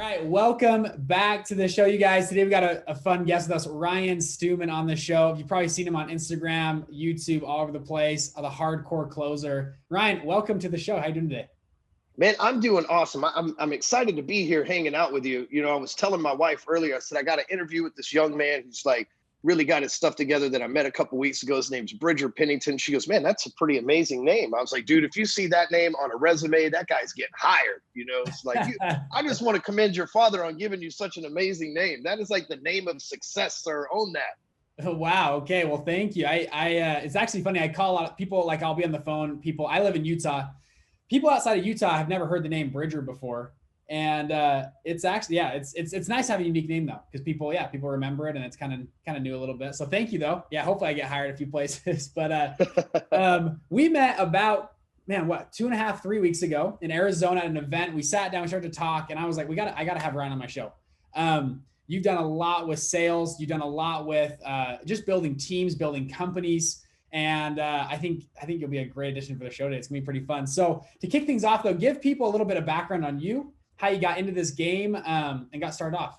right, welcome back to the show, you guys. Today we got a fun guest with us, Ryan Stewman, on the show. You've probably seen him on Instagram, YouTube, all over the place, the hardcore closer. Ryan, welcome to the show. How you doing today? Man, I'm doing awesome. I'm excited to be here hanging out with you. You know, I was telling my wife earlier, I said, I got an interview with this young man who's like really got his stuff together that I met a couple weeks ago. His name's Bridger Pennington. She goes, man, that's a pretty amazing name. I was like, dude, if you see that name on a resume, that guy's getting hired. You know, it's like, I just want to commend your father on giving you such an amazing name. That is like the name of success, sir. Own that. Oh, wow. Okay. Well, thank you. It's actually funny. I call a lot of people, like I'll be on the phone. I live in Utah. People outside of Utah have never heard the name Bridger before. And it's actually, it's nice having a unique name though, because people remember it, and it's kind of new a little bit. So thank you though. Yeah, hopefully I get hired a few places. But we met about 2.5, 3 weeks ago in Arizona at an event. We sat down, we started to talk, and I was like, I gotta have Ryan on my show. You've done a lot with sales. You've done a lot with just building teams, building companies. And I think you'll be a great addition for the show today. It's gonna be pretty fun. So to kick things off though, give people a little bit of background on you, how you got into this game and got started off.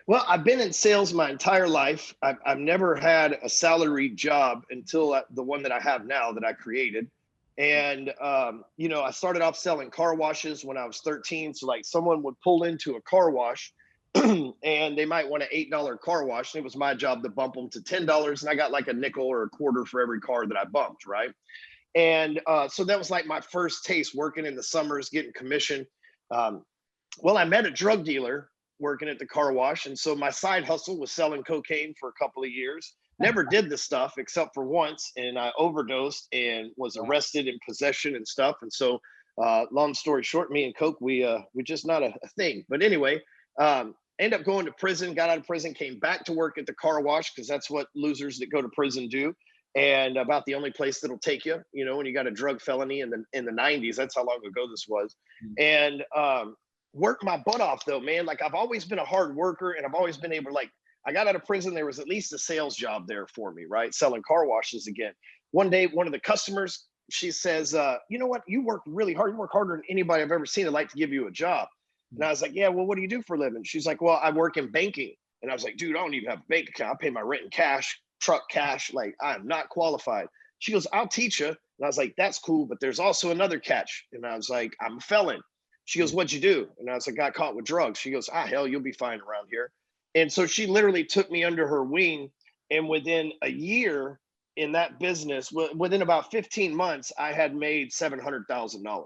Well, I've been in sales my entire life. I've never had a salaried job until the one that I have now that I created. And, you know, I started off selling car washes when I was 13. So like someone would pull into a car wash and they might want an $8 car wash. And it was my job to bump them to $10. And I got like a nickel or a quarter for every car that I bumped, right? And so that was like my first taste, working in the summers, getting commission. Well, I met a drug dealer working at the car wash. And so my side hustle was selling cocaine for a couple of years. Never did the stuff except for once. And I overdosed and was arrested in possession and stuff. And so long story short, me and coke, we're just not a thing. But anyway, ended up going to prison, got out of prison, came back to work at the car wash because that's what losers that go to prison do. And about the only place that'll take you, you know, when you got a drug felony in the 90s, that's how long ago this was. And worked my butt off though, man. Like I've always been a hard worker, and I've always been able to, like, I got out of prison, there was at least a sales job there for me, right? Selling car washes again. One day, one of the customers, she says, you know what? You work really hard. You work harder than anybody I've ever seen. I'd like to give you a job. And I was like, yeah, well, what do you do for a living? She's like, well, I work in banking. And I was like, dude, I don't even have a bank account. I pay my rent in cash, truck cash. Like, I'm not qualified. She goes, I'll teach you. And I was like, that's cool, but there's also another catch. And I was like, I'm a felon. She goes, what'd you do? And I was like, got caught with drugs. She goes, hell, you'll be fine around here. And so she literally took me under her wing. And within a year in that business, within about 15 months, I had made $700,000.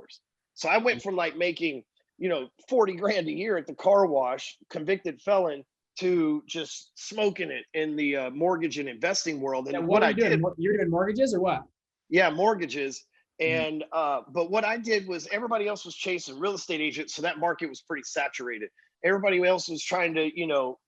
So I went from like making, you know, 40 grand a year at the car wash, convicted felon, to just smoking it in the mortgage and investing world. And what I did, you're doing mortgages or what? Yeah, mortgages. And but what I did was, everybody else was chasing real estate agents, so that market was pretty saturated. Everybody else was trying to, you know,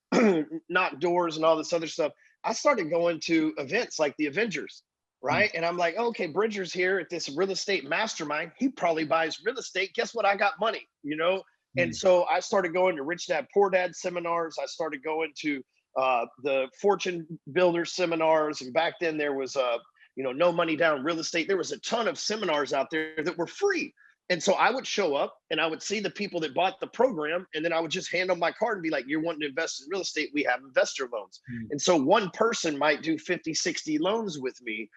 knock doors and all this other stuff. I started going to events like the Avengers, right? And I'm like, okay, Bridger's here at this real estate mastermind. He probably buys real estate. Guess what? I got money, you know? And so I started going to Rich Dad, Poor Dad seminars. I started going to the Fortune Builder seminars. And back then there was you know, no money down real estate. There was a ton of seminars out there that were free. And so I would show up and I would see the people that bought the program, and then I would just hand them my card and be like, you're wanting to invest in real estate, we have investor loans. And so one person might do 50, 60 loans with me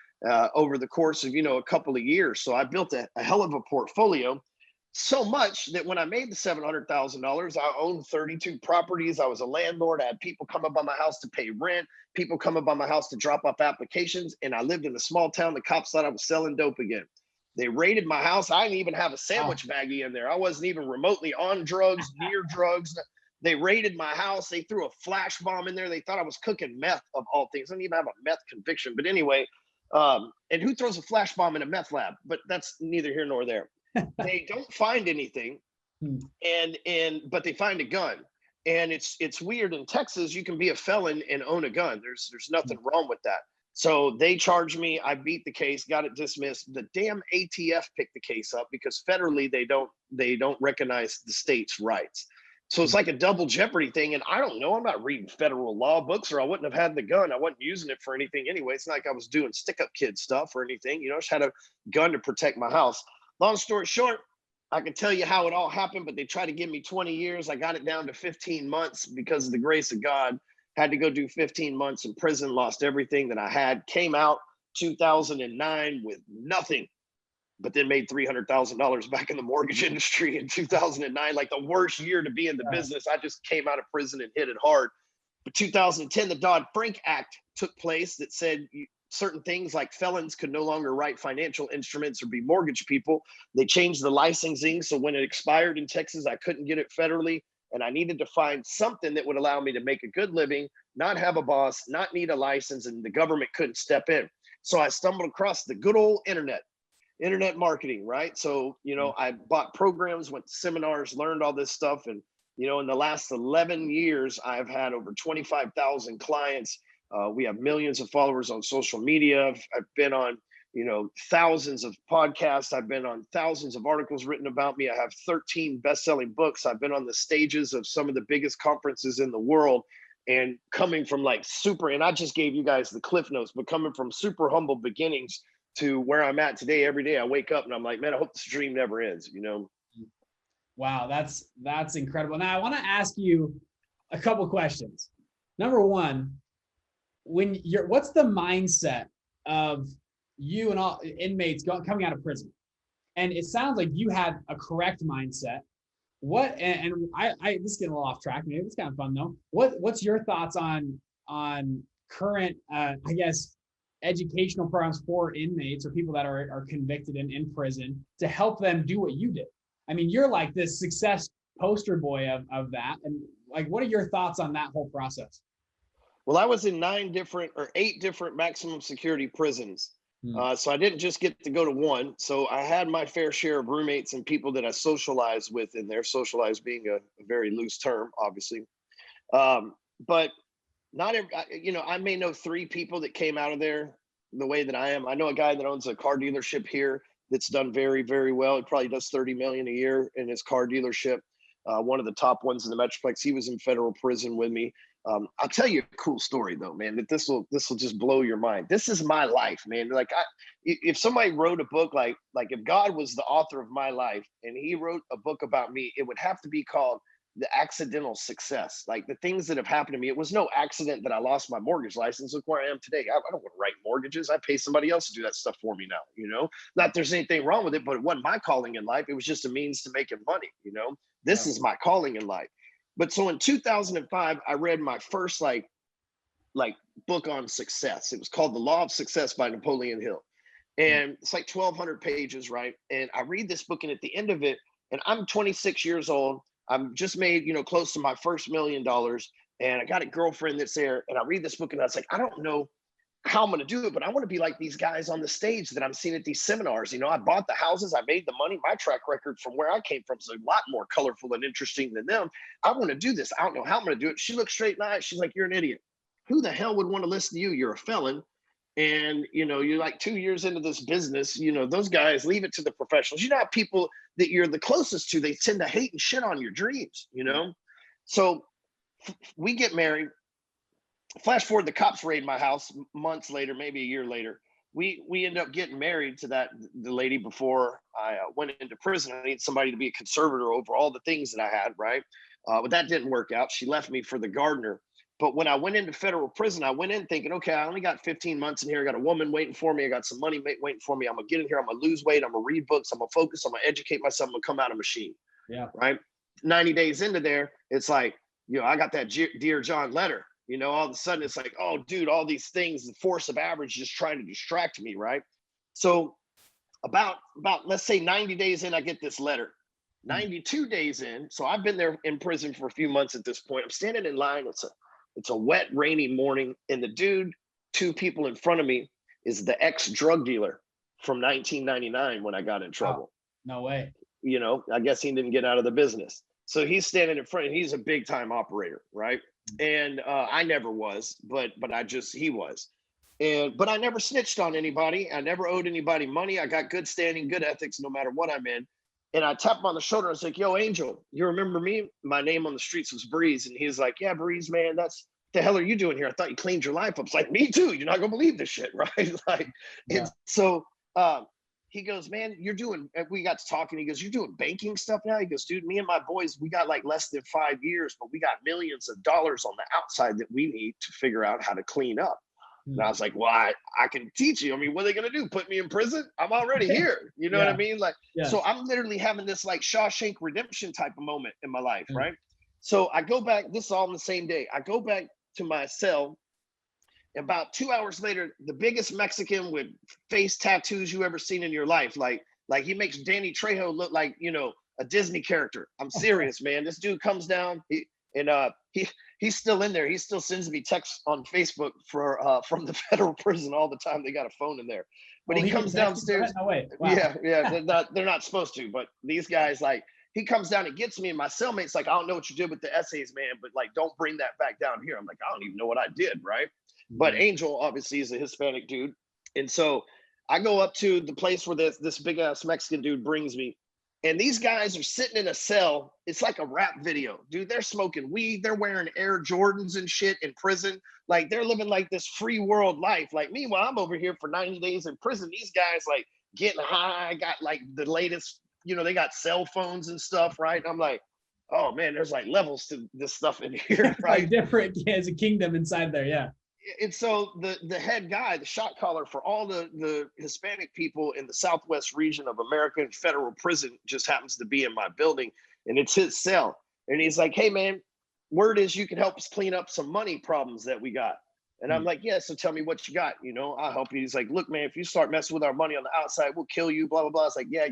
over the course of, you know, a couple of years. So I built a hell of a portfolio, so much that when I made the $700,000, I owned 32 properties. I was a landlord. I had people come up by my house to pay rent, people come up by my house to drop off applications. And I lived in a small town. The cops thought I was selling dope again. They raided my house. I didn't even have a sandwich baggie in there. I wasn't even remotely on drugs, near drugs. They raided my house. They threw a flash bomb in there. They thought I was cooking meth, of all things. I didn't even have a meth conviction. But anyway, and who throws a flash bomb in a meth lab? But that's neither here nor there. They don't find anything, but they find a gun. And it's weird. In Texas, you can be a felon and own a gun. There's nothing wrong with that. So they charged me. I beat the case, got it dismissed. The damn ATF picked the case up because federally they don't recognize the state's rights. So it's like a double jeopardy thing. And I don't know. I'm not reading federal law books, or I wouldn't have had the gun. I wasn't using it for anything anyway. It's not like I was doing stick-up kid stuff or anything. You know, I just had a gun to protect my house. Long story short, I can tell you how it all happened, but they tried to give me 20 years. I got it down to 15 months because of the grace of God. Had to go do 15 months in prison, lost everything that I had, came out 2009 with nothing, but then made $300,000 back in the mortgage industry in 2009, like the worst year to be in the business. I just came out of prison and hit it hard. But 2010, the Dodd-Frank Act took place that said certain things like felons could no longer write financial instruments or be mortgage people. They changed the licensing. So when it expired in Texas, I couldn't get it federally. And I needed to find something that would allow me to make a good living, not have a boss, not need a license, and the government couldn't step in. So I stumbled across the good old internet marketing, right? So, I bought programs, went to seminars, learned all this stuff. And, in the last 11 years, I've had over 25,000 clients. We have millions of followers on social media. I've been on, thousands of podcasts. I've been on thousands of articles written about me. I have 13 best-selling books. I've been on the stages of some of the biggest conferences in the world, and coming from and I just gave you guys the cliff notes, but coming from super humble beginnings to where I'm at today. Every day I wake up and I'm like, man, I hope this dream never ends, Wow, that's incredible. Now I want to ask you a couple questions. Number one, what's the mindset of you and all inmates coming out of prison? And it sounds like you had a correct mindset. I this is getting a little off track. Maybe it's kind of fun though. What's your thoughts on current educational programs for inmates or people that are convicted and in prison to help them do what you did? I mean, you're like this success poster boy of that. And what are your thoughts on that whole process? Well, I was in 8 different maximum security prisons. So I didn't just get to go to one. So I had my fair share of roommates and people that I socialized with in there, socialize being a very loose term, obviously. But not every, I may know 3 people that came out of there the way that I am. I know a guy that owns a car dealership here that's done very, very well. He probably does 30 million a year in his car dealership. One of the top ones in the Metroplex. He was in federal prison with me. I'll tell you a cool story though, man, that this will just blow your mind. This is my life, man. If somebody wrote a book, like if God was the author of my life and he wrote a book about me, it would have to be called The Accidental Success. Like the things that have happened to me. It was no accident that I lost my mortgage license. Look where I am today. I don't want to write mortgages. I pay somebody else to do that stuff for me now, Not that there's anything wrong with it, but it wasn't my calling in life. It was just a means to making money, This is my calling in life. But so in 2005, I read my first like book on success. It was called The Law of Success by Napoleon Hill. And it's like 1,200 pages, right? And I read this book, and at the end of it, and I'm 26 years old. I'm just made, close to my first $1 million. And I got a girlfriend that's there. And I read this book and I was like, I don't know how I'm going to do it, but I want to be like these guys on the stage that I'm seeing at these seminars. I bought the houses, I made the money. My track record from where I came from is a lot more colorful and interesting than them. I want to do this. I don't know how I'm going to do it. She looked straight in the eye. She's like, you're an idiot. Who the hell would want to listen to you? You're a felon. And, you're like 2 years into this business, those guys, leave it to the professionals. How people that you're the closest to, they tend to hate and shit on your dreams, So we get married. Flash forward, the cops raid my house months later, maybe a year later. We end up getting married to the lady before I went into prison. I needed somebody to be a conservator over all the things that I had, right? But that didn't work out. She left me for the gardener. But when I went into federal prison, I went in thinking, okay, I only got 15 months in here. I got a woman waiting for me. I got some money waiting for me. I'm going to get in here. I'm going to lose weight. I'm going to read books. I'm going to focus. I'm going to educate myself. I'm going to come out a machine. Yeah. Right. 90 days into there, it's like, I got that Dear John letter. All of a sudden it's like, oh, dude, all these things, the force of average just trying to distract me, right? So about let's say 90 days in, I get this letter. 92 days in, so I've been there in prison for a few months at this point. I'm standing in line. It's a wet, rainy morning, and the dude, 2 people in front of me, is the ex-drug dealer from 1999 when I got in trouble. No way. I guess he didn't get out of the business. So he's standing in front, and he's a big-time operator, right? And I never was, but he was. But I never snitched on anybody. I never owed anybody money. I got good standing, good ethics, no matter what I'm in. And I tapped him on the shoulder. I was like, yo, Angel, you remember me? My name on the streets was Breeze. And he's like, yeah, Breeze, man, that's the hell are you doing here? I thought you cleaned your life up. It's like, me too. You're not going to believe this shit, right? Yeah. And so he goes, man, we got to talking. He goes, you're doing banking stuff now? He goes, dude, me and my boys, we got like less than 5 years, but we got millions of dollars on the outside that we need to figure out how to clean up. And I was like, well, I can teach you. I mean, what are they going to do? Put me in prison? I'm already here. You know what I mean? Like, so I'm literally having this like Shawshank Redemption type of moment in my life, right? So I go back, this is all in the same day. I go back to my cell. About 2 hours later, the biggest Mexican with face tattoos you ever seen in your life. Like he makes Danny Trejo look like, you know, a Disney character. I'm serious, man. This dude comes down he's still in there. He still sends me texts on Facebook from the federal prison all the time. They got a phone in there, but he comes downstairs. No way. Wow. Yeah. They're not supposed to, but these guys, like, he comes down and gets me, and my cellmate's like, I don't know what you did with the essays, man, but like, don't bring that back down here. I'm like, I don't even know what I did, right? But Angel obviously is a Hispanic dude. And so I go up to the place where this big ass Mexican dude brings me. And these guys are sitting in a cell. It's like a rap video. Dude, they're smoking weed. They're wearing Air Jordans and shit in prison. Like, they're living like this free world life. Like, meanwhile, I'm over here for 90 days in prison. These guys like getting high, got like the latest, you know, they got cell phones and stuff, right? And I'm like, oh man, there's like levels to this stuff in here, right? Like different, it's a kingdom inside there, yeah. And so the head guy, the shot caller for all the Hispanic people in the Southwest region of American federal prison just happens to be in my building, and it's his cell. And he's like, hey man, word is you can help us clean up some money problems that we got. And I'm like, yeah, so tell me what you got, you know, I'll help you. He's like, look, man, if you start messing with our money on the outside, we'll kill you, blah, blah, blah. It's like, yeah,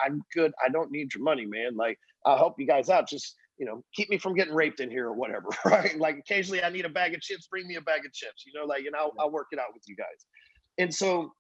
I'm good. I don't need your money, man. Like, I'll help you guys out. Just, you know, keep me from getting raped in here or whatever, right? Like, occasionally I need a bag of chips, bring me a bag of chips, you know, like, and I'll work it out with you guys. And so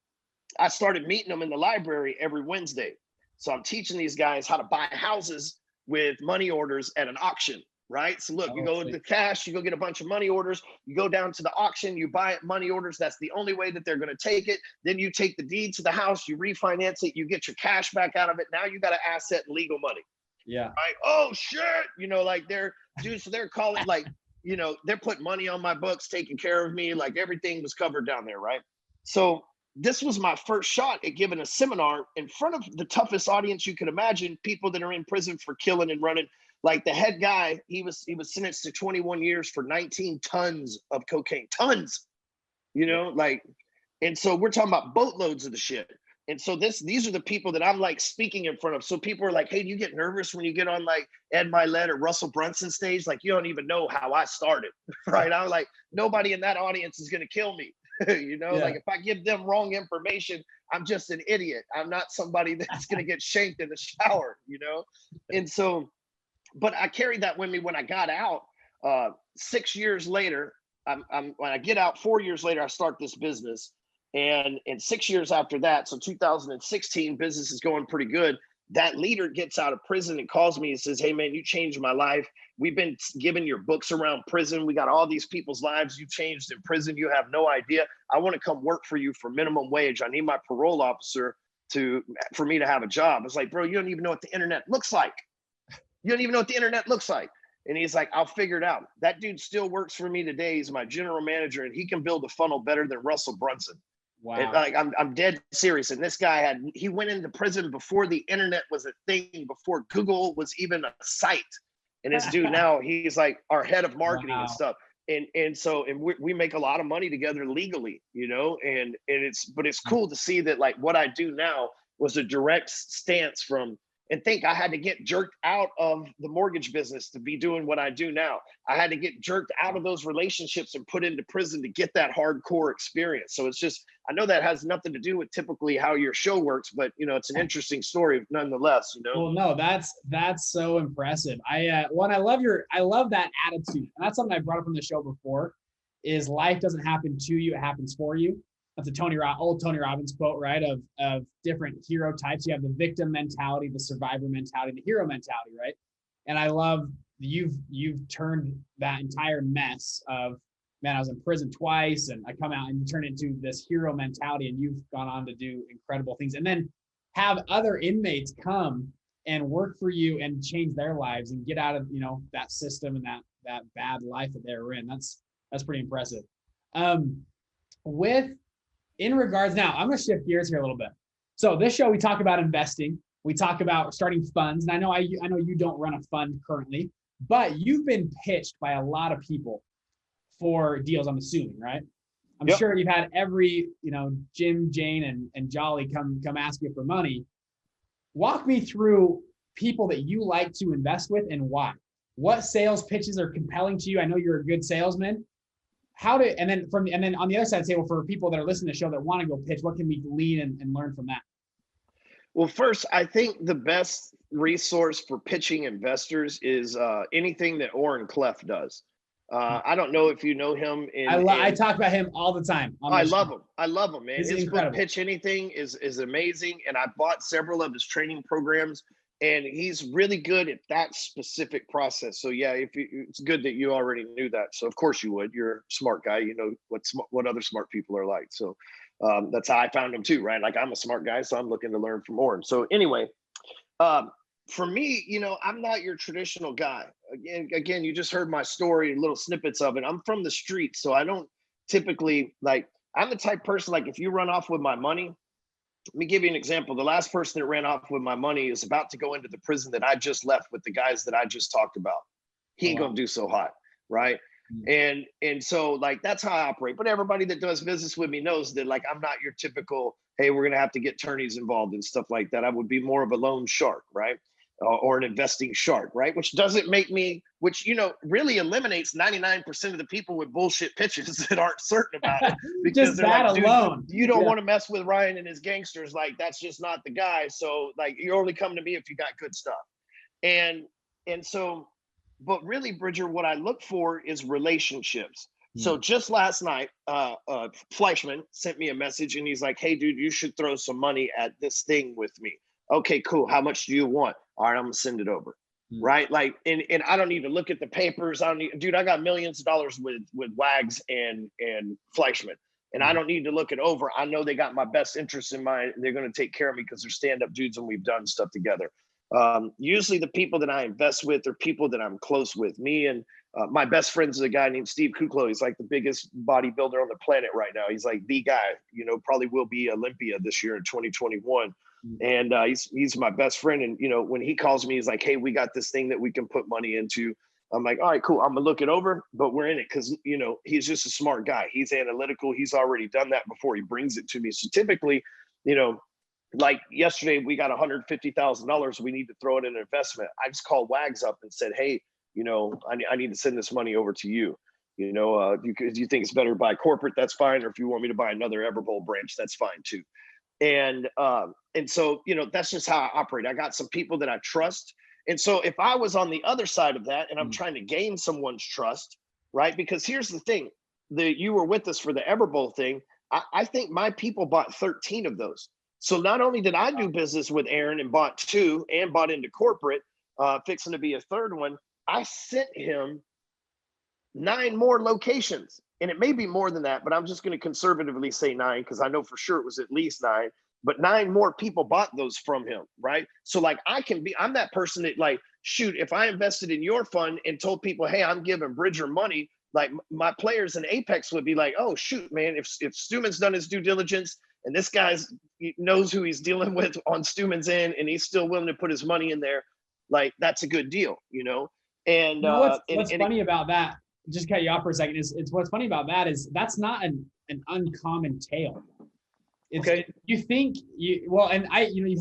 I started meeting them in the library every Wednesday. So I'm teaching these guys how to buy houses with money orders at an auction, right? So look, you go to the cash, you go get a bunch of money orders, you go down to the auction, you buy it money orders. That's the only way that they're going to take it. Then you take the deed to the house, you refinance it, you get your cash back out of it. Now you got an asset and legal money. Yeah. Right. Oh shit. You know, like they're calling, like, you know, they're putting money on my books, taking care of me. Like, everything was covered down there. Right. So this was my first shot at giving a seminar in front of the toughest audience you could imagine, people that are in prison for killing and running. Like, the head guy, he was sentenced to 21 years for 19 tons of cocaine, tons, you know, like, and so we're talking about boatloads of the shit. And so these are the people that I'm like speaking in front of. So people are like, hey, do you get nervous when you get on like Ed Milet or Russell Brunson stage? Like, you don't even know how I started, right? I'm like, nobody in that audience is going to kill me. You know, like, if I give them wrong information, I'm just an idiot. I'm not somebody that's going to get shanked in the shower, you know? And so, but I carried that with me when I got out. 6 years later, when I get out, 4 years later, I start this business. And 6 years after that, so 2016, business is going pretty good. That leader gets out of prison and calls me and says, hey man, you changed my life. We've been giving your books around prison. We got all these people's lives you changed in prison. You have no idea. I want to come work for you for minimum wage. I need my parole officer for me to have a job. It's like, bro, you don't even know what the internet looks like. You don't even know what the internet looks like. And he's like, I'll figure it out. That dude still works for me today. He's my general manager, and he can build a funnel better than Russell Brunson. Wow. And like, I'm dead serious. And this guy he went into prison before the internet was a thing, before Google was even a site. And this dude now, he's like our head of marketing and stuff. And so we make a lot of money together legally, you know, and it's cool to see that like what I do now was a direct stance from, and think I had to get jerked out of the mortgage business to be doing what I do now. I had to get jerked out of those relationships and put into prison to get that hardcore experience. So it's just, I know that has nothing to do with typically how your show works, but you know, it's an interesting story nonetheless, you know? Well, no, that's so impressive. I love that attitude. And that's something I brought up on the show before, is life doesn't happen to you, it happens for you. That's a old Tony Robbins quote, right? Of different hero types. You have the victim mentality, the survivor mentality, the hero mentality, right? And I love you've turned that entire mess of, man, I was in prison twice and I come out, and you turn it into this hero mentality, and you've gone on to do incredible things, and then have other inmates come and work for you and change their lives and get out of, you know, that system and that bad life that they were in. That's pretty impressive. In regards, now I'm going to shift gears here a little bit. So this show, we talk about investing. We talk about starting funds. And I know you don't run a fund currently, but you've been pitched by a lot of people for deals, I'm assuming, right? I'm Yep. sure you've had every, Jim, Jane, and Jolly come ask you for money. Walk me through people that you like to invest with and why. What sales pitches are compelling to you? I know you're a good salesman. And then on the other side, say, well, for people that are listening to the show that want to go pitch, what can we glean and learn from that? Well, first, I think the best resource for pitching investors is anything that Oren Clef does. I don't know if you know him. I talk about him all the time. I love him. I love him, man. He's His incredible. book, Pitch Anything, is amazing. And I bought several of his training programs, and he's really good at that specific process. So yeah, it's good that you already knew that. So of course you would. You're a smart guy. You know what other smart people are like. So that's how I found him too, right? Like, I'm a smart guy, so I'm looking to learn from Oren. So anyway, for me, I'm not your traditional guy. Again, you just heard my story, little snippets of it. I'm from the street, so I don't typically I'm the type person, like, if you run off with my money, let me give you an example. The last person that ran off with my money is about to go into the prison that I just left with the guys that I just talked about. He ain't gonna do so hot, right? And so, like, that's how I operate. But everybody that does business with me knows that, like, I'm not your typical, hey, we're gonna have to get attorneys involved and stuff like that. I would be more of a loan shark, right? Or an investing shark, right? Which doesn't make me, really eliminates 99% of the people with bullshit pitches that aren't certain about it. Because just they're that like, alone. Dude, you don't want to mess with Ryan and his gangsters. Like, that's just not the guy. So, like, you only come to me if you got good stuff. And so, but really, Bridger, what I look for is relationships. So just last night, Fleischman sent me a message, and he's like, hey, dude, you should throw some money at this thing with me. Okay, cool. How much do you want? All right, I'm gonna send it over. Right? Like, and I don't need to look at the papers. I got millions of dollars with Wags and Fleischman, and I don't need to look it over. I know they got my best interests in mind. They're gonna take care of me because they're stand-up dudes and we've done stuff together. Usually the people that I invest with are people that I'm close with. Me and my best friend is a guy named Steve Kuklo. He's like the biggest bodybuilder on the planet right now. He's like the guy, probably will be Olympia this year in 2021. And he's my best friend. And, when he calls me, he's like, hey, we got this thing that we can put money into. I'm like, all right, cool. I'm gonna look it over, but we're in it because, he's just a smart guy. He's analytical. He's already done that before he brings it to me. So typically, like yesterday, we got $150,000. We need to throw it in an investment. I just called Wags up and said, hey, I need to send this money over to you. Do you think it's better to buy corporate? That's fine. Or if you want me to buy another Everbowl branch, that's fine too. And so, that's just how I operate. I got some people that I trust. And so if I was on the other side of that and I'm trying to gain someone's trust, right? Because here's the thing, you were with us for the Everbowl thing. I think my people bought 13 of those. So not only did I do business with Aaron and bought 2 and bought into corporate, fixing to be a third one, I sent him 9 more locations. And it may be more than that, but I'm just going to conservatively say 9 because I know for sure it was at least 9. But 9 more people bought those from him, right? So, like, I'm that person that, like, shoot, if I invested in your fund and told people, hey, I'm giving Bridger money, like, my players in Apex would be like, oh, shoot, man, if Stewman's done his due diligence and this guy's knows who he's dealing with on Stewman's end and he's still willing to put his money in there, like, that's a good deal, And what's funny about that, just cut you off for a second, is what's funny about that is that's not an uncommon tale. It's, okay. You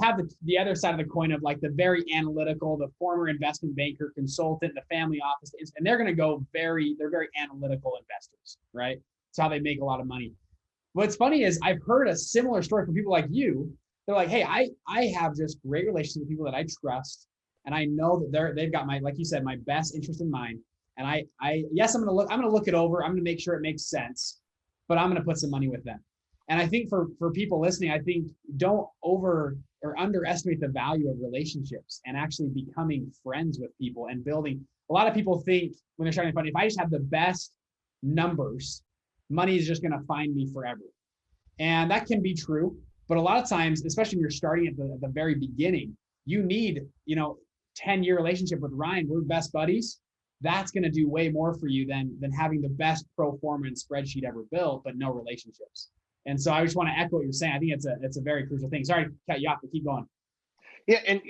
have the other side of the coin of, like, the very analytical, the former investment banker, consultant, the family office, and they're going to they're very analytical investors, right? It's how they make a lot of money. What's funny is I've heard a similar story from people like you. They're like, hey, I have just great relationships with people that I trust, and I know that they've got like you said, my best interest in mind. And I'm going to look it over. I'm going to make sure it makes sense, but I'm going to put some money with them. And I think for people listening, I think don't underestimate the value of relationships and actually becoming friends with people and building. A lot of people think when they're starting to fund, if I just have the best numbers, money is just going to find me forever. And that can be true. But a lot of times, especially when you're starting at the very beginning, you need, 10-year relationship with Ryan. We're best buddies. That's going to do way more for you than having the best pro forma and spreadsheet ever built, but no relationships. And so I just want to echo what you're saying. I think it's a very crucial thing. Sorry to cut you off, but keep going. Yeah, and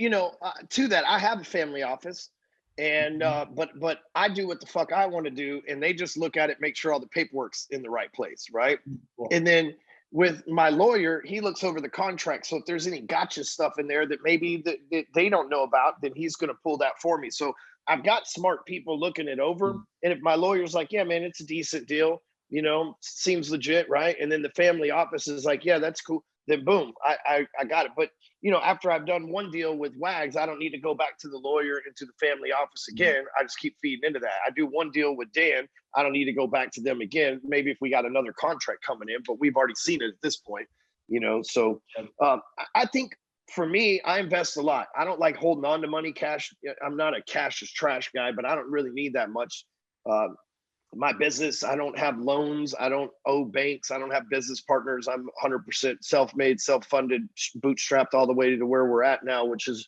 to that, I have a family office, and but I do what the fuck I want to do, and they just look at it, make sure all the paperwork's in the right place, right? Cool. And then with my lawyer, he looks over the contract. So if there's any gotcha stuff in there that maybe that they don't know about, then he's going to pull that for me. So I've got smart people looking it over. And if my lawyer's like, yeah, man, it's a decent deal, seems legit, right? And then the family office is like, yeah, that's cool. Then boom, I got it. But after I've done one deal with Wags, I don't need to go back to the lawyer and to the family office again. I just keep feeding into that. I do one deal with Dan. I don't need to go back to them again. Maybe if we got another contract coming in, but we've already seen it at this point, So I think for me, I invest a lot. I don't like holding on to money, cash. I'm not a cash is trash guy, but I don't really need that much. My business, I don't have loans. I don't owe banks. I don't have business partners. I'm 100% self-made, self-funded, bootstrapped all the way to where we're at now, which is,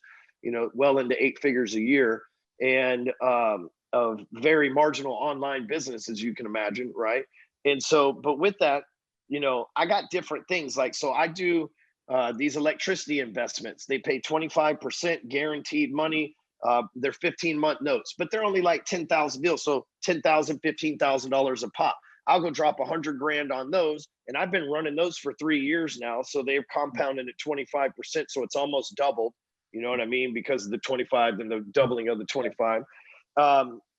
well into 8 figures a year, and of very marginal online business, as you can imagine, right? And so, but with that, I got different things. Like, so I do these electricity investments. They pay 25% guaranteed money. They're 15-month notes, but they're only like 10,000 deals. So $10,000, $15,000 a pop. I'll go drop 100 grand on those. And I've been running those for 3 years now. So they've compounded at 25%. So it's almost doubled, you know what I mean? Because of the 25 and the doubling of the 25.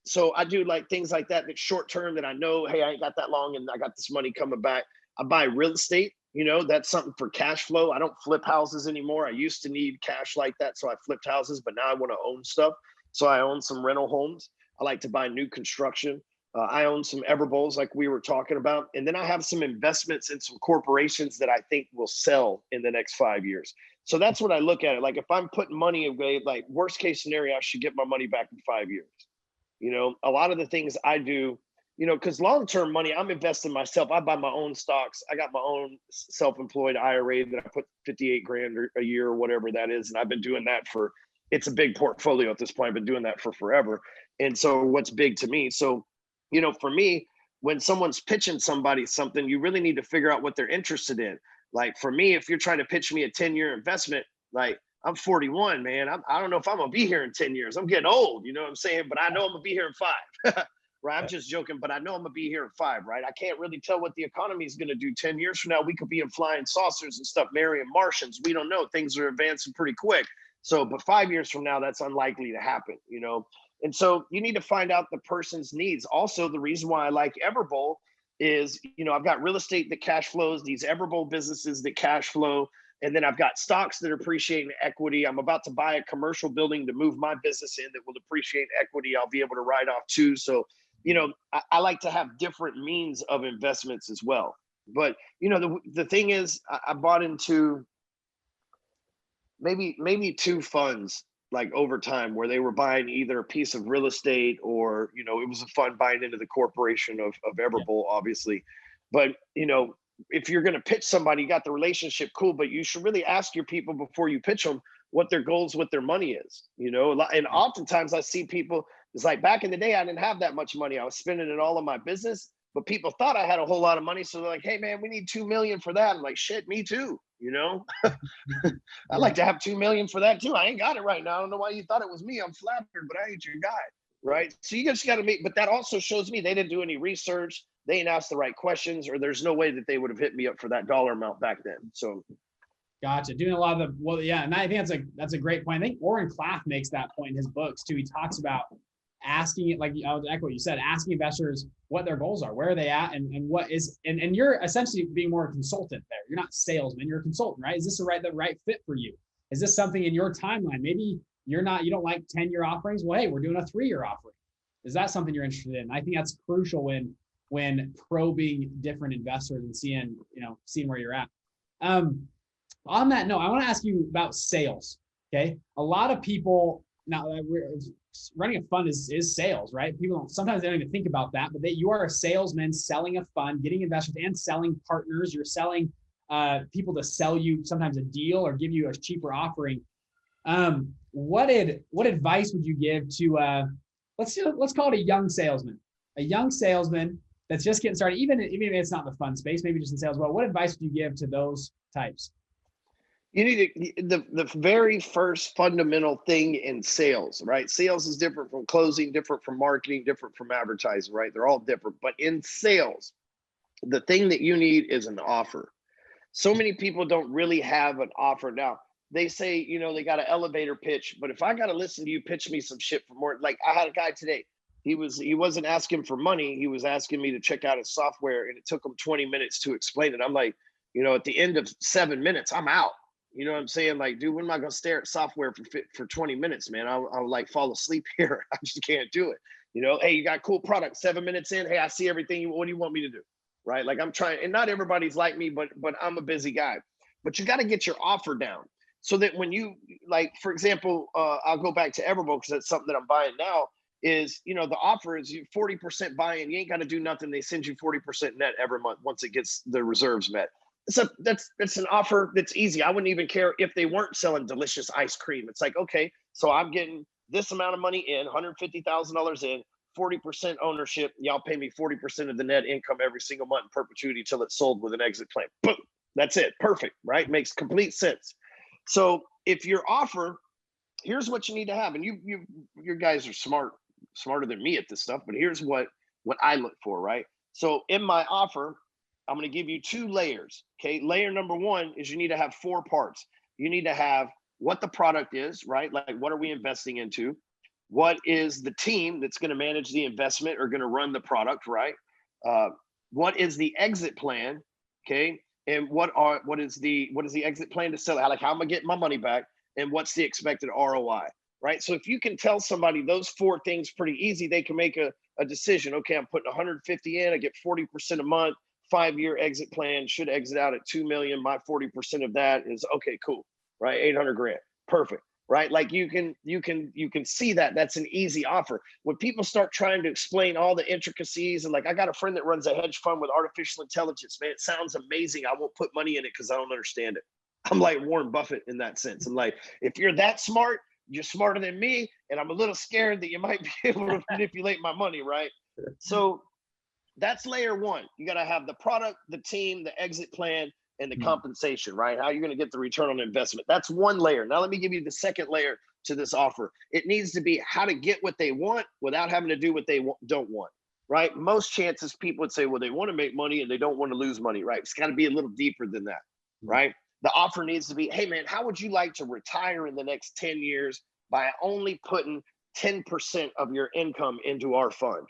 So I do like things like that, that's short term, that I know, hey, I ain't got that long and I got this money coming back. I buy real estate. That's something for cash flow. I don't flip houses anymore. I used to need cash like that, so I flipped houses, but now I want to own stuff. So I own some rental homes. I like to buy new construction. I own some Everbowls like we were talking about. And then I have some investments in some corporations that I think will sell in the next 5 years. So that's what I look at it. Like if I'm putting money away, like worst case scenario, I should get my money back in 5 years. A lot of the things I do, because long-term money, I'm investing myself. I buy my own stocks. I got my own self-employed IRA that I put 58 grand a year or whatever that is. And I've been doing that it's a big portfolio at this point. I've been doing that for forever. And so what's big to me? So, for me, when someone's pitching somebody something, you really need to figure out what they're interested in. Like for me, if you're trying to pitch me a 10-year investment, like I'm 41, man. I don't know if I'm going to be here in 10 years. I'm getting old, you know what I'm saying? But I know I'm going to be here in 5. Right, I'm just joking, but I know I'm gonna be here in 5, right? I can't really tell what the economy is gonna do 10 years from now. We could be in flying saucers and stuff, marrying Martians. We don't know. Things are advancing pretty quick. So, but 5 years from now, that's unlikely to happen, And so you need to find out the person's needs. Also, the reason why I like Everbowl is, I've got real estate that cash flows, these Everbowl businesses that cash flow, and then I've got stocks that appreciate in equity. I'm about to buy a commercial building to move my business in that will appreciate in equity. I'll be able to write off too. So I like to have different means of investments as well. But, the thing is, I bought into maybe 2 funds like over time where they were buying either a piece of real estate or, it was a fund buying into the corporation of Everbowl, obviously. But, if you're going to pitch somebody, you got the relationship, cool, but you should really ask your people before you pitch them what their goals with their money is, and oftentimes I see people, it's like back in the day, I didn't have that much money. I was spending it all on my business, but people thought I had a whole lot of money. So they're like, hey man, we need 2 million for that. I'm like, shit, me too. I'd like to have 2 million for that too. I ain't got it right now. I don't know why you thought it was me. I'm flattered, but I ain't your guy. Right. So you just got to but that also shows me they didn't do any research. They ain't asked the right questions, or there's no way that they would have hit me up for that dollar amount back then. So. Gotcha. Doing a lot of and I think that's a great point. I think Oren Klaff makes that point in his books too. He talks about asking it, like I would echo what you said, asking investors what their goals are, where are they at, and what is, and you're essentially being more a consultant there. You're not salesman, you're a consultant, right? Is this the right fit for you? Is this something in your timeline? Maybe you don't like 10-year offerings. Well, hey, we're doing a 3-year offering. Is that something you're interested in? I think that's crucial when probing different investors and seeing where you're at. On that note, I want to ask you about sales. Okay. A lot of people now, running a fund is sales, right? People sometimes they don't even think about that, but you are a salesman selling a fund, getting investors and selling partners. You're selling people to sell you sometimes a deal or give you a cheaper offering. What advice would you give to let's call it a young salesman that's just getting started, even if it's not the fund space, maybe just in sales, well, what advice do you give to those types? You need the very first fundamental thing in sales, right? Sales is different from closing, different from marketing, different from advertising, right? They're all different. But in sales, the thing that you need is an offer. So many people don't really have an offer. Now, they say, you know, they got an elevator pitch, but if I got to listen to you pitch me some shit for more, like I had a guy today, he wasn't asking for money. He was asking me to check out his software, and it took him 20 minutes to explain it. I'm like, you know, at the end of 7 minutes, I'm out. You know what I'm saying? Like, dude, when am I going to stare at software for 20 minutes, man? I'll like fall asleep here. I just can't do it. You know, hey, you got cool product, 7 minutes in. Hey, I see everything. What do you want me to do? Right? Like I'm trying, and not everybody's like me, but I'm a busy guy. But you got to get your offer down so that when you, like, for example, I'll go back to Everbo because that's something that I'm buying now. Is, you know, the offer is you 40% buy-in. You ain't got to do nothing. They send you 40% net every month once it gets the reserves met. That's an offer that's easy. I wouldn't even care if they weren't selling delicious ice cream. It's like, okay, so I'm getting this amount of money in, $150,000 in, 40% ownership. Y'all pay me 40% of the net income every single month in perpetuity till it's sold with an exit plan. Boom. That's it. Perfect. Right? Makes complete sense. So if your offer, here's what you need to have, and you guys are smarter than me at this stuff, but here's what I look for, right? So in my offer, I'm going to give you 2 layers. Okay. Layer number 1 is you need to have 4 parts. You need to have what the product is, right? Like, what are we investing into? What is the team that's going to manage the investment or going to run the product, right? What is the exit plan? Okay. And what is the exit plan to sell it? Like, how am I getting my money back? And what's the expected ROI, right? So if you can tell somebody those 4 things pretty easy, they can make a decision. Okay, I'm putting 150 in, I get 40% a month, 5-year exit plan, should exit out at 2 million. My 40% of that is okay, cool, right? 800 grand, perfect, right? Like you can see that that's an easy offer. When people start trying to explain all the intricacies, and like, I got a friend that runs a hedge fund with artificial intelligence, man, it sounds amazing. I won't put money in it because I don't understand it. I'm like Warren Buffett in that sense. I'm like, if you're that smart, you're smarter than me, and I'm a little scared that you might be able to manipulate my money, right? So that's layer 1. You got to have the product, the team, the exit plan, and the compensation, right? How you're going to get the return on investment. That's 1 layer. Now let me give you the second layer to this offer. It needs to be how to get what they want without having to do what they don't want, right? Most chances people would say, well, they want to make money and they don't want to lose money, right? It's got to be a little deeper than that, right? The offer needs to be, hey man, how would you like to retire in the next 10 years by only putting 10% of your income into our fund?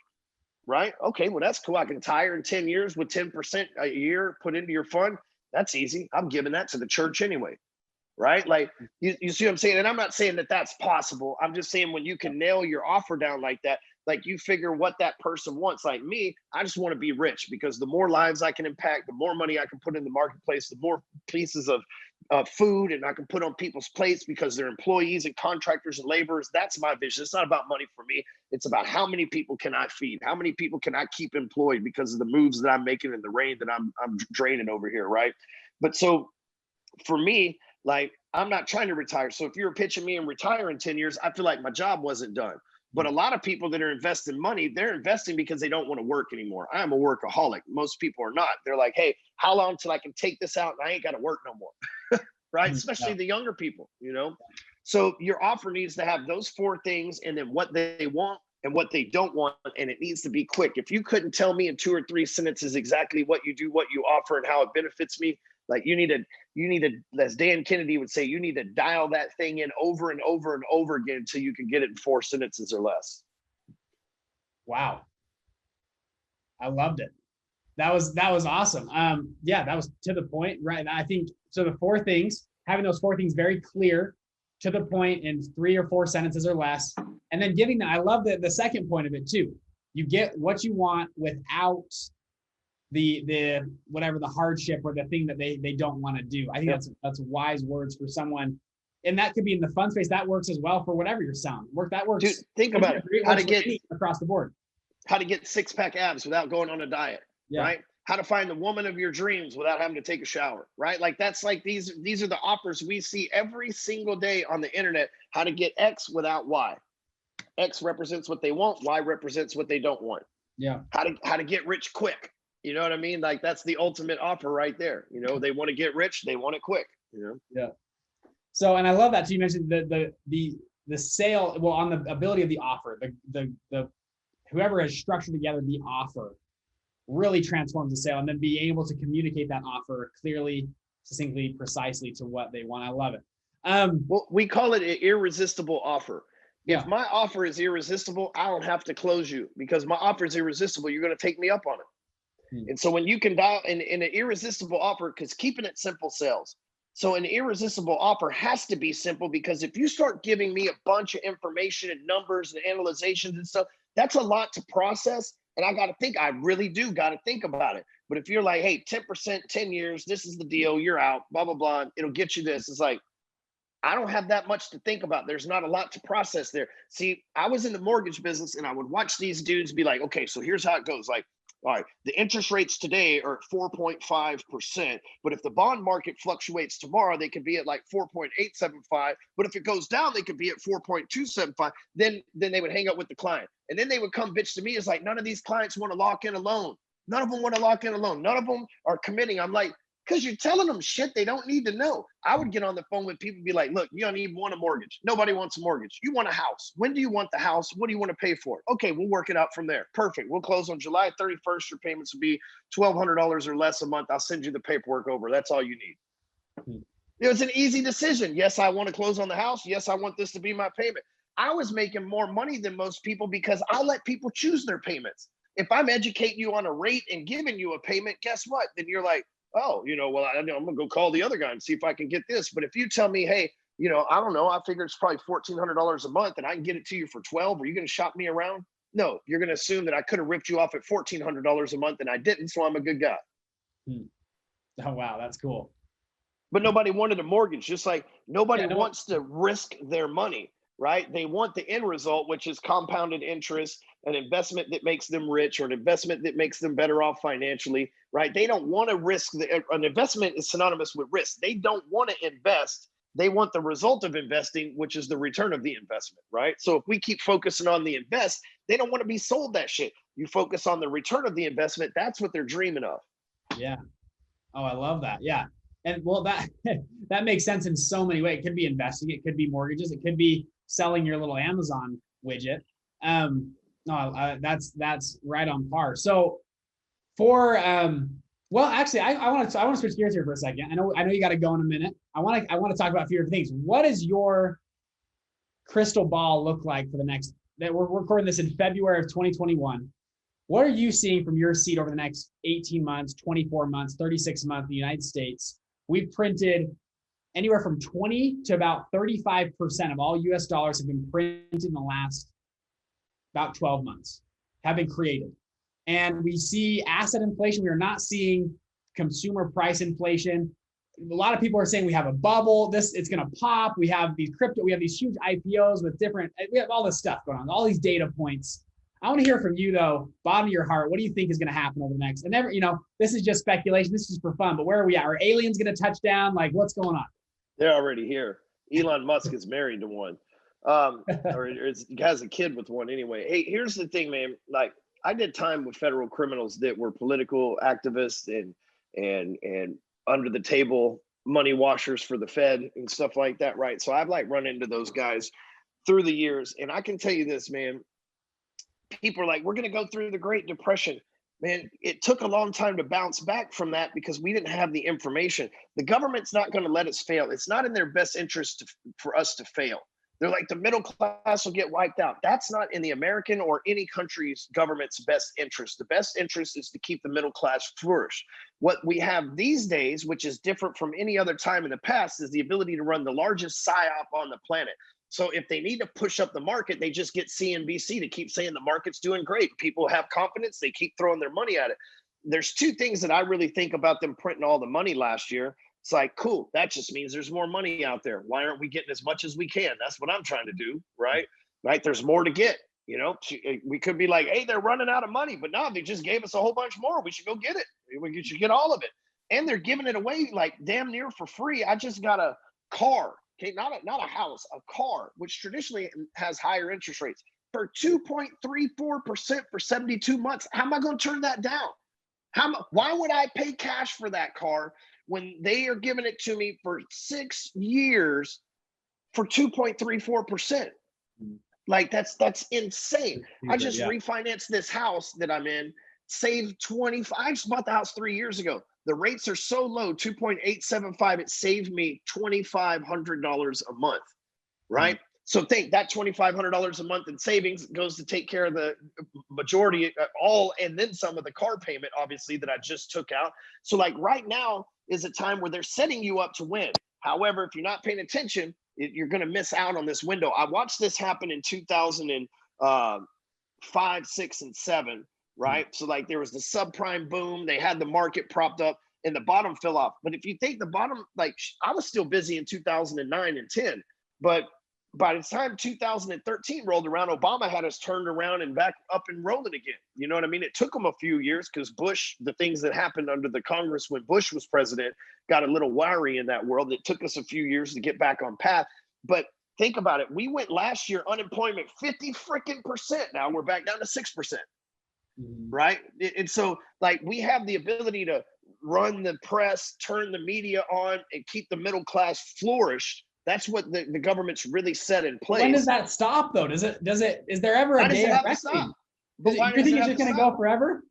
Right? Okay, well, that's cool. I can retire in 10 years with 10% a year put into your fund. That's easy. I'm giving that to the church anyway. Right? Like, you see what I'm saying? And I'm not saying that that's possible. I'm just saying when you can nail your offer down like that, like you figure what that person wants. Like me, I just want to be rich because the more lives I can impact, the more money I can put in the marketplace, the more pieces of food and I can put on people's plates because they're employees and contractors and laborers. That's my vision. It's not about money for me. It's about how many people can I feed? How many people can I keep employed because of the moves that I'm making and the rain that I'm draining over here, right? But so for me, like, I'm not trying to retire. So if you're pitching me and retire in 10 years, I feel like my job wasn't done. But a lot of people that are investing money, they're investing because they don't want to work anymore. I'm a workaholic. Most people are not. They're like, hey, how long till I can take this out and I ain't got to work no more, right? Especially the younger people, you know? So your offer needs to have those 4 things and then what they want and what they don't want, and it needs to be quick. If you couldn't tell me in 2 or 3 sentences exactly what you do, what you offer, and how it benefits me, like you need to, as Dan Kennedy would say, you need to dial that thing in over and over and over again until you can get it in 4 sentences or less. Wow. I loved it. That was awesome. Yeah, that was to the point, right? I think so. The 4 things, having those 4 things very clear, to the point in 3 or 4 sentences or less, and then giving that. I love the second point of it too. You get what you want without the whatever the hardship or the thing that they don't want to do. I think that's wise words for someone. And that could be in the fund space. That works as well for whatever you're selling. That works. Dude, think about it. How to get across the board. How to get 6-pack abs without going on a diet, right? How to find the woman of your dreams without having to take a shower, right? Like that's like these are the offers we see every single day on the internet. How to get X without Y. X represents what they want. Y represents what they don't want. Yeah. How to get rich quick. You know what I mean? Like that's the ultimate offer right there. You know, they want to get rich, they want it quick. You know? Yeah. So, and I love that too. You mentioned the sale, well, on the ability of the offer, the whoever has structured together the offer really transforms the sale, and then being able to communicate that offer clearly, succinctly, precisely to what they want. I love it. Well, we call it an irresistible offer. Yeah. If my offer is irresistible, I don't have to close you because my offer is irresistible. You're going to take me up on it. And so when you can dial in an irresistible offer, because keeping it simple sells. So an irresistible offer has to be simple, because if you start giving me a bunch of information and numbers and analyzations and stuff, that's a lot to process. And I really do got to think about it. But if you're like, hey, 10%, 10 years, this is the deal, you're out, blah, blah, blah, it'll get you this. It's like, I don't have that much to think about. There's not a lot to process there. See, I was in the mortgage business and I would watch these dudes be like, okay, so here's how it goes. Like, all right, the interest rates today are at 4.5%, but if the bond market fluctuates tomorrow, they could be at like 4.875. But if it goes down, they could be at 4.275. Then they would hang up with the client. And then they would come bitch to me. It's like, none of these clients want to lock in a loan. None of them want to lock in a loan. None of them are committing. I'm like, because you're telling them shit they don't need to know. I would get on the phone with people and be like, look, you don't even want a mortgage. Nobody wants a mortgage. You want a house. When do you want the house? What do you want to pay for it? Okay, we'll work it out from there. Perfect. We'll close on July 31st. Your payments will be $1,200 or less a month. I'll send you the paperwork over. That's all you need. It's an easy decision. Yes, I want to close on the house. Yes, I want this to be my payment. I was making more money than most people because I let people choose their payments. If I'm educating you on a rate and giving you a payment, guess what? Then you're like, oh, well, I'm going to go call the other guy and see if I can get this. But if you tell me, hey, I don't know, I figure it's probably $1,400 a month and I can get it to you for 12, are you going to shop me around? No, you're going to assume that I could have ripped you off at $1,400 a month and I didn't, so I'm a good guy. Oh, wow, that's cool. But nobody wanted a mortgage, just like nobody wants to risk their money, right? They want the end result, which is compounded interest, an investment that makes them rich, or an investment that makes them better off financially, right? They don't want to risk. An investment is synonymous with risk. They don't want to invest. They want the result of investing, which is the return of the investment, right? So if we keep focusing on the invest, they don't want to be sold that shit. You focus on the return of the investment. That's what they're dreaming of. Yeah. Oh, I love that. Yeah. And well, that makes sense in so many ways. It could be investing. It could be mortgages. It could be selling your little Amazon widget. That's right on par. So for well, actually, I want to switch gears here for a second. I know you got to go in a minute. I want to talk about a few different things. What does your crystal ball look like for the next? That we're recording this in February of 2021. What are you seeing from your seat over the next 18 months, 24 months, 36 months in the United States? We've printed anywhere from 20 to about 35% of all US dollars have been printed in the last about 12 months, have been created. And we see asset inflation. We are not seeing consumer price inflation. A lot of people are saying we have a bubble. It's going to pop. We have these crypto, we have these huge IPOs with we have all this stuff going on, all these data points. I want to hear from you though, bottom of your heart. What do you think is going to happen over the next, and this is just speculation. This is for fun, but where are we at? Are aliens going to touch down? Like, what's going on? They're already here. Elon Musk is married to one, or has a kid with one anyway. Hey, here's the thing, man. Like, I did time with federal criminals that were political activists and under the table money washers for the Fed and stuff like that, right? So I've run into those guys through the years, and I can tell you this, man. People are like, we're going to go through the Great Depression. Man, it took a long time to bounce back from that because we didn't have the information. The government's not going to let us fail. It's not in their best interest for us to fail. They're like, the middle class will get wiped out. That's not in the American or any country's government's best interest. The best interest is to keep the middle class flourish. What we have these days, which is different from any other time in the past, is the ability to run the largest PSYOP on the planet. So if they need to push up the market, they just get CNBC to keep saying the market's doing great. People have confidence. They keep throwing their money at it. There's two things that I really think about them printing all the money last year. It's like, cool, that just means there's more money out there. Why aren't we getting as much as we can? That's what I'm trying to do, right? Right? There's more to get. We could be like, hey, they're running out of money, but no, they just gave us a whole bunch more. We should go get it. We should get all of it. And they're giving it away like damn near for free. I just got a car. Okay, not a house, a car, which traditionally has higher interest rates. for 2.34% for 72 months. How am I going to turn that down? Why would I pay cash for that car when they are giving it to me for 6 years for 2.34%? Like that's insane. I just refinanced this house that I'm in, saved 25. I just bought the house 3 years ago. The rates are so low, 2.875. It saved me $2,500 a month, right? So think that $2,500 a month in savings goes to take care of the majority, all, and then some of the car payment, obviously, that I just took out. So like right now is a time where they're setting you up to win. However, if you're not paying attention, you're going to miss out on this window. I watched this happen in 2005, 6, and 7, right? So like there was the subprime boom. They had the market propped up and the bottom fell off. But if you think the bottom, like I was still busy in 2009 and 10, but by the time 2013 rolled around, Obama had us turned around and back up and rolling again. You know what I mean? It took them a few years because Bush, the things that happened under the Congress when Bush was president, got a little wiry in that world. It took us a few years to get back on path. But think about it. We went last year, unemployment 50% now. We're back down to 6%, right? And so like we have the ability to run the press, turn the media on, and keep the middle class flourished. That's what the government's really set in place. When does that stop though? Is there ever a day of reckoning? Do you think it's just going to go forever?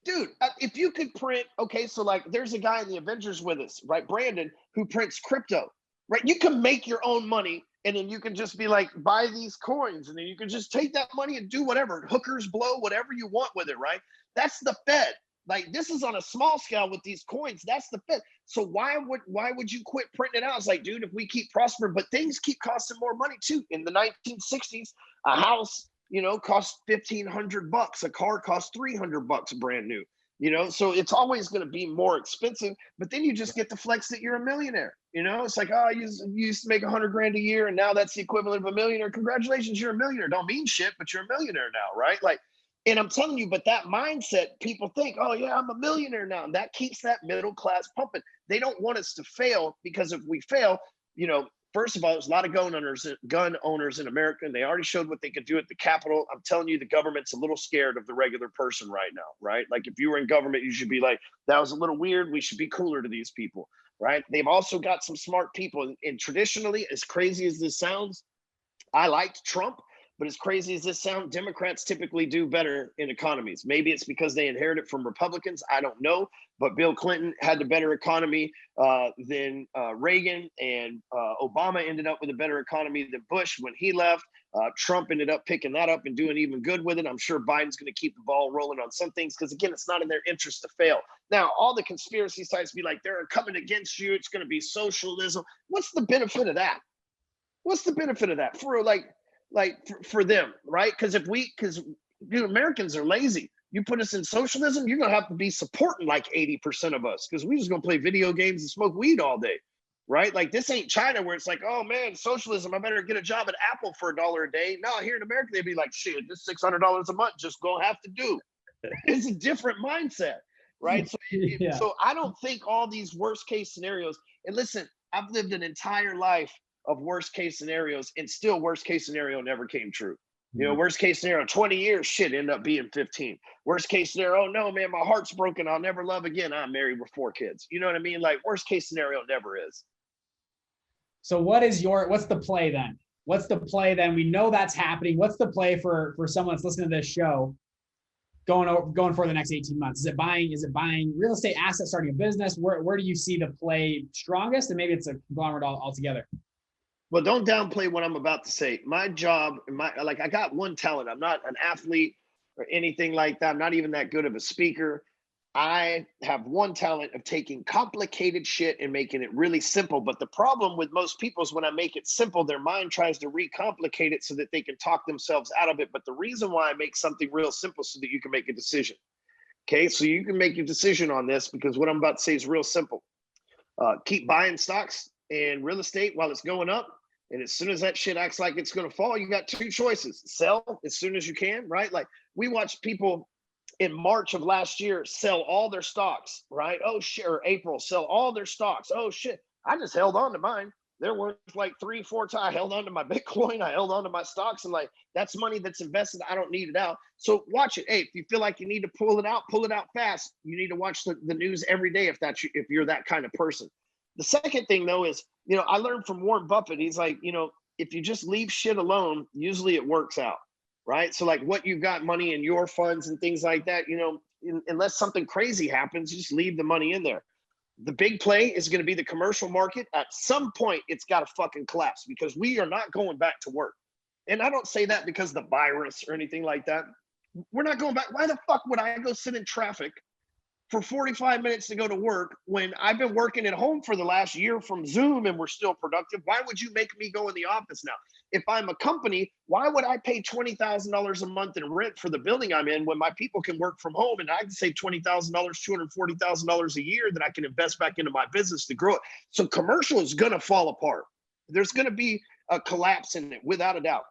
Dude, if you could print, okay, so like there's a guy in the Avengers with us, right? Brandon, who prints crypto, right? You can make your own money and then you can just be like, buy these coins and then you can just take that money and do whatever, hookers blow, whatever you want with it, right? That's the Fed. Like this is on a small scale with these coins. That's the Fed. So why would you quit printing it out? It's like, dude, if we keep prospering, but things keep costing more money too. In the 1960s, a house, cost $1,500. A car cost $300 brand new. So it's always going to be more expensive. But then you just get to flex that you're a millionaire. It's like, oh, you used to make $100,000 a year, and now that's the equivalent of a millionaire. Congratulations, you're a millionaire. Don't mean shit, but you're a millionaire now, right? Like. And I'm telling you, but that mindset, people think, oh yeah, I'm a millionaire now. And that keeps that middle class pumping. They don't want us to fail because if we fail, first of all, there's a lot of gun owners in America, and they already showed what they could do at the Capitol. I'm telling you, the government's a little scared of the regular person right now, right? Like if you were in government, you should be like, that was a little weird. We should be cooler to these people, right? They've also got some smart people. And traditionally, as crazy as this sounds, I liked Trump. But as crazy as this sounds, Democrats typically do better in economies. Maybe it's because they inherit it from Republicans. I don't know. But Bill Clinton had the better economy than Reagan, and Obama ended up with a better economy than Bush when he left. Trump ended up picking that up and doing even good with it. I'm sure Biden's going to keep the ball rolling on some things because, again, it's not in their interest to fail. Now, all the conspiracy sites be like, they're coming against you. It's going to be socialism. What's the benefit of that? What's the benefit of that for them, right? Because Americans are lazy. You put us in socialism, you're gonna have to be supporting like 80% of us because we're just gonna play video games and smoke weed all day, right? Like this ain't China where it's like, oh man, socialism, I better get a job at Apple for $1 a day. No, here in America they'd be like, shit, this $600 a month just gonna have to do. It's a different mindset, right? So, so I don't think all these worst case scenarios. And listen, I've lived an entire life of worst case scenarios, and still worst case scenario never came true. Worst case scenario, 20 years, shit, end up being 15. Worst case scenario, oh no, man, my heart's broken. I'll never love again. I'm married with 4 kids. You know what I mean? Like worst case scenario never is. So what's the play then? What's the play then? We know that's happening. What's the play for someone that's listening to this show going for the next 18 months? Is it buying real estate assets, starting a business? Where do you see the play strongest? And maybe it's a conglomerate altogether. Well, don't downplay what I'm about to say. My job, I got one talent. I'm not an athlete or anything like that. I'm not even that good of a speaker. I have one talent of taking complicated shit and making it really simple. But the problem with most people is when I make it simple, their mind tries to recomplicate it so that they can talk themselves out of it. But the reason why I make something real simple so that you can make a decision. Okay, so you can make your decision on this because what I'm about to say is real simple. Keep buying stocks and real estate while it's going up. And as soon as that shit acts like it's going to fall, you got 2 choices. Sell as soon as you can, right? Like we watched people in March of last year sell all their stocks, right? Oh shit, or April, sell all their stocks. Oh shit, I just held on to mine. they're worth like 3-4 times. I held on to my Bitcoin. I held on to my stocks, and like, that's money that's invested. I don't need it out. So watch it. Hey, if you feel like you need to pull it out fast. You need to watch the news every day if you're that kind of person. The second thing though is, I learned from Warren Buffett. He's like, if you just leave shit alone, usually it works out, right? So like what you've got money in your funds and things like that, unless something crazy happens, just leave the money in there. The big play is going to be the commercial market. At some point, it's got to fucking collapse because we are not going back to work. And I don't say that because the virus or anything like that. We're not going back. Why the fuck would I go sit in traffic for 45 minutes to go to work when I've been working at home for the last year from Zoom and we're still productive? Why would you make me go in the office now? If I'm a company, why would I pay $20,000 a month in rent for the building I'm in when my people can work from home and I can save $20,000, $240,000 a year that I can invest back into my business to grow it? So commercial is going to fall apart. There's going to be a collapse in it without a doubt.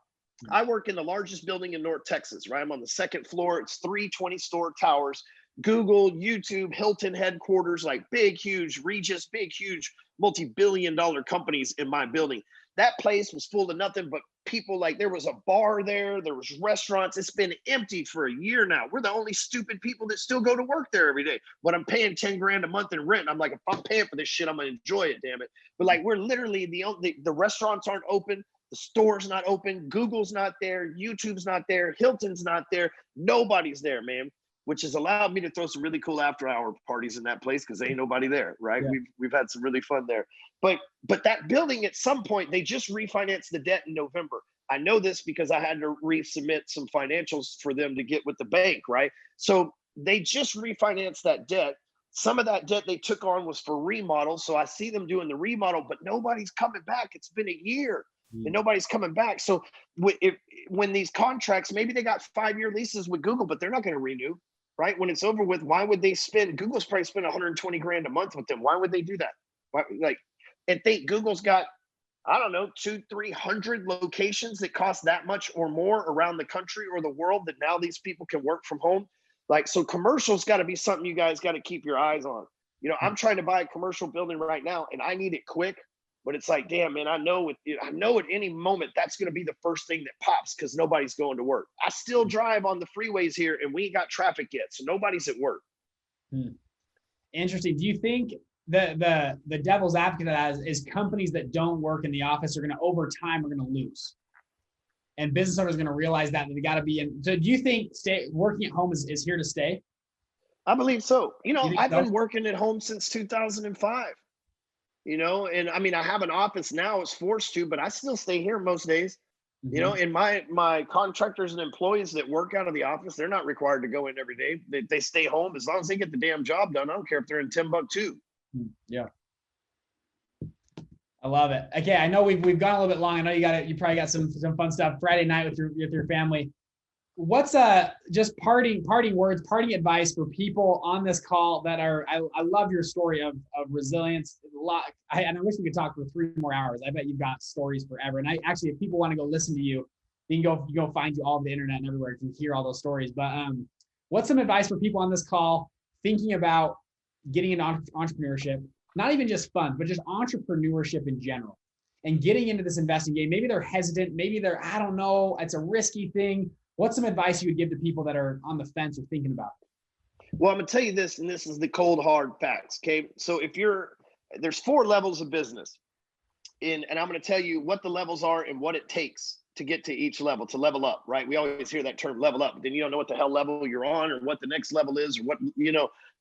I work in the largest building in North Texas, right? I'm on the second floor. It's 3 20-story towers. Google, YouTube, Hilton headquarters, like big, huge Regis, big, huge multi-billion-dollar companies in my building. That place was full of nothing but people. Like there was a bar there was restaurants. It's been empty for a year now. We're the only stupid people that still go to work there every day. But I'm paying 10 grand a month in rent. I'm like, if I'm paying for this shit, I'm gonna enjoy it, damn it. But like we're literally the restaurants aren't open. The store's not open. Google's not there. YouTube's not there. Hilton's not there. Nobody's there, man. Which has allowed me to throw some really cool after-hour parties in that place because ain't nobody there, right? Yeah. We've had some really fun there. But that building, at some point, they just refinanced the debt in November. I know this because I had to resubmit some financials for them to get with the bank, right? So they just refinanced that debt. Some of that debt they took on was for remodels. So I see them doing the remodel, but nobody's coming back. It's been a year. And nobody's coming back. So when these contracts, maybe they got 5-year leases with Google, but they're not going to renew, right? When it's over with, why would they Google's probably spend 120 grand a month with them. Why would they do that? Why, and think Google's got, I don't know, 200-300 locations that cost that much or more around the country or the world that now these people can work from home. Like, so commercial's got to be something you guys got to keep your eyes on. I'm trying to buy a commercial building right now and I need it quick. But it's like, damn, man, I know at any moment that's going to be the first thing that pops because nobody's going to work. I still drive on the freeways here and we ain't got traffic yet. So nobody's at work. Interesting. Do you think the devil's advocate of that is companies that don't work in the office are going to, over time, are going to lose? And business owners are going to realize that they got to be in. So do you think working at home is here to stay? I believe so. I've been working at home since 2005. And I mean, I have an office now, it's forced to, but I still stay here most days. And my contractors and employees that work out of the office, they're not required to go in every day. They stay home as long as they get the damn job done. I don't care if they're in Timbuktu. Yeah. I love it. Okay. I know we've gone a little bit long. I know you probably got some fun stuff Friday night with your family. What's just parting words, parting advice for people on this call that are, I love your story of resilience. And I wish we could talk for 3 more hours. I bet you've got stories forever. And if people want to go listen to you, you can go find you all over the internet and everywhere. You can hear all those stories. But what's some advice for people on this call thinking about getting into entrepreneurship, not even just funds, but just entrepreneurship in general and getting into this investing game? Maybe they're hesitant. Maybe I don't know, it's a risky thing. What's some advice you would give to people that are on the fence or thinking about it? Well, I'm gonna tell you this, and this is the cold hard facts. Okay, so there's 4 levels of business, and I'm gonna tell you what the levels are and what it takes to get to each level, to level up. Right? We always hear that term, level up, but then you don't know what the hell level you're on or what the next level is or what.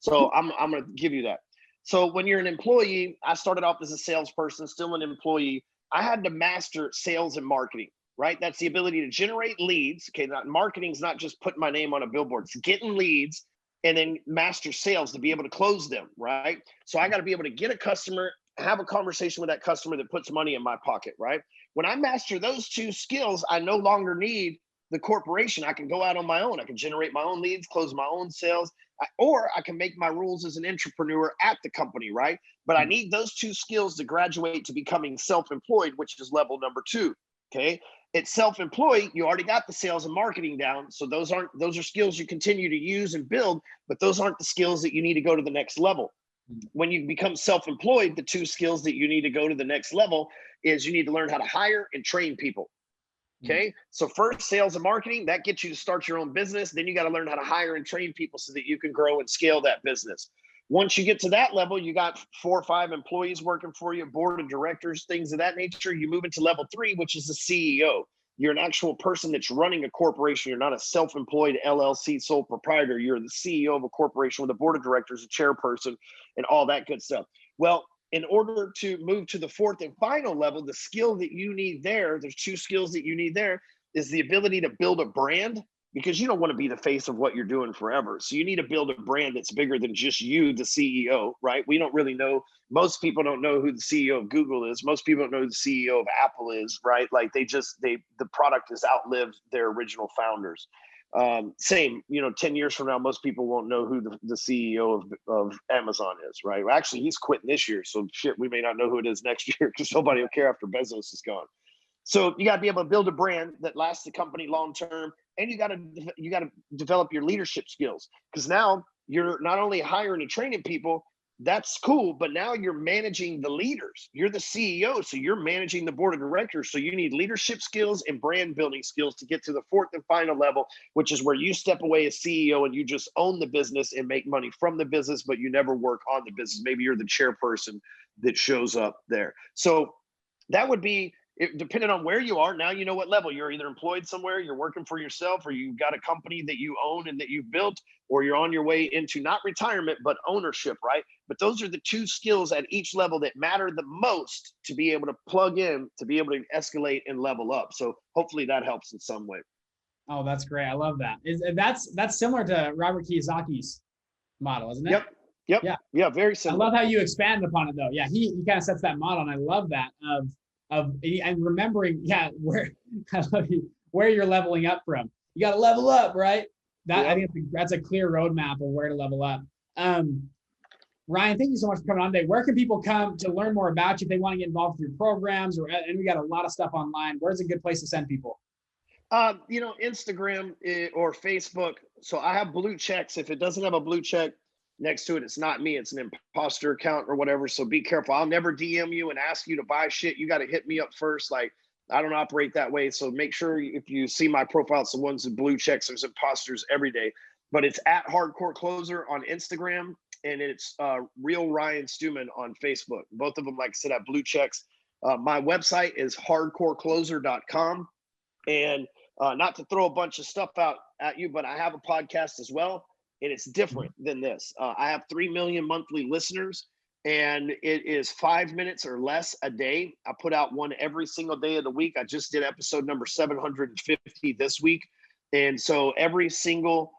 So I'm gonna give you that. So when you're an employee, I started off as a salesperson, still an employee. I had to master sales and marketing. Right? That's the ability to generate leads. Okay, marketing is not just putting my name on a billboard. It's getting leads and then master sales to be able to close them, right? So I got to be able to get a customer, have a conversation with that customer that puts money in my pocket, right? When I master those 2 skills, I no longer need the corporation. I can go out on my own. I can generate my own leads, close my own sales, or I can make my rules as an entrepreneur at the company, right? But I need those 2 skills to graduate to becoming self-employed, which is level number 2, okay? It's self-employed, you already got the sales and marketing down. So those are skills you continue to use and build, but those aren't the skills that you need to go to the next level. When you become self-employed, the two skills that you need to go to the next level is you need to learn how to hire and train people. Okay. So first, sales and marketing, that gets you to start your own business. Then you got to learn how to hire and train people so that you can grow and scale that business. Once you get to that level, you got 4 or 5 employees working for you, board of directors, things of that nature. You move into level 3, which is the CEO. You're an actual person that's running a corporation. You're not a self-employed LLC sole proprietor. You're the CEO of a corporation with a board of directors, a chairperson, and all that good stuff. Well, in order to move to the 4th and final level, the skill that you need there's 2 skills that you need there, is the ability to build a brand, because you don't want to be the face of what you're doing forever. So you need to build a brand that's bigger than just you, the CEO, right? We don't really know. Most people don't know who the CEO of Google is. Most people don't know who the CEO of Apple is, right? Like the product has outlived their original founders. Same, 10 years from now, most people won't know who the CEO of Amazon is, right? Well, actually, he's quitting this year. So shit, we may not know who it is next year because nobody will care after Bezos is gone. So you got to be able to build a brand that lasts the company long term, and you got to develop your leadership skills, because now you're not only hiring and training people. That's cool, but now you're managing the leaders. You're the CEO, so you're managing the board of directors. So you need leadership skills and brand building skills to get to the 4th and final level, which is where you step away as CEO and you just own the business and make money from the business, but you never work on the business. Maybe you're the chairperson that shows up there. So that would be, depending on where you are. Now you know what level. You're either employed somewhere, you're working for yourself, or you've got a company that you own and that you've built, or you're on your way into not retirement, but ownership, right? But those are the 2 skills at each level that matter the most to be able to plug in, to be able to escalate and level up. So hopefully that helps in some way. Oh, that's great. I love that. That's similar to Robert Kiyosaki's model, isn't it? Yep. Yeah, very similar. I love how you expanded upon it though. Yeah, he kind of sets that model, and I love that and remembering, where you're leveling up from. You got to level up, right? I think that's a clear roadmap of where to level up. Ryan, thank you so much for coming on today. Where can people come to learn more about you if they want to get involved with your programs? And we got a lot of stuff online. Where's a good place to send people? Instagram or Facebook. So I have blue checks. If it doesn't have a blue check next to it, it's not me. It's an imposter account or whatever. So be careful. I'll never DM you and ask you to buy shit. You got to hit me up first. Like, I don't operate that way. So make sure if you see my profile, it's the ones with blue checks. There's imposters every day. But it's at Hardcore Closer on Instagram, and it's Real Ryan Stewman on Facebook. Both of them, like I said, have blue checks. My website is hardcorecloser.com. And not to throw a bunch of stuff out at you, but I have a podcast as well. And it's different than this. I have 3 million monthly listeners, and it is 5 minutes or less a day. I put out one every single day of the week. I just did episode number 750 this week. And so every single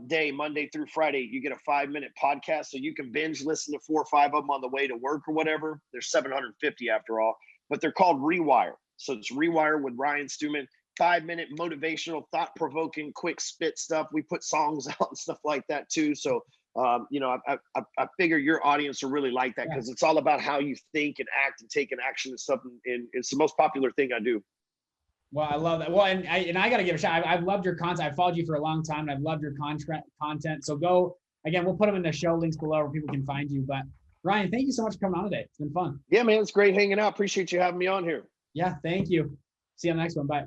day, Monday through Friday, you get a 5-minute podcast. So you can binge listen to 4 or 5 of them on the way to work or whatever. There's 750 after all, but they're called Rewire. So it's Rewire with Ryan Stewman. 5-minute motivational, thought-provoking, quick spit stuff. We put songs out and stuff like that too. So, I figure your audience will really like that, because it's all about how you think and act and take an action and stuff. And it's the most popular thing I do. Well, I love that. Well, and I got to give a shout. I've loved your content. I've followed you for a long time, and I've loved your content. So go, again, we'll put them in the show links below where people can find you. But Ryan, thank you so much for coming on today. It's been fun. Yeah, man, it's great hanging out. Appreciate you having me on here. Yeah, thank you. See you on the next one. Bye.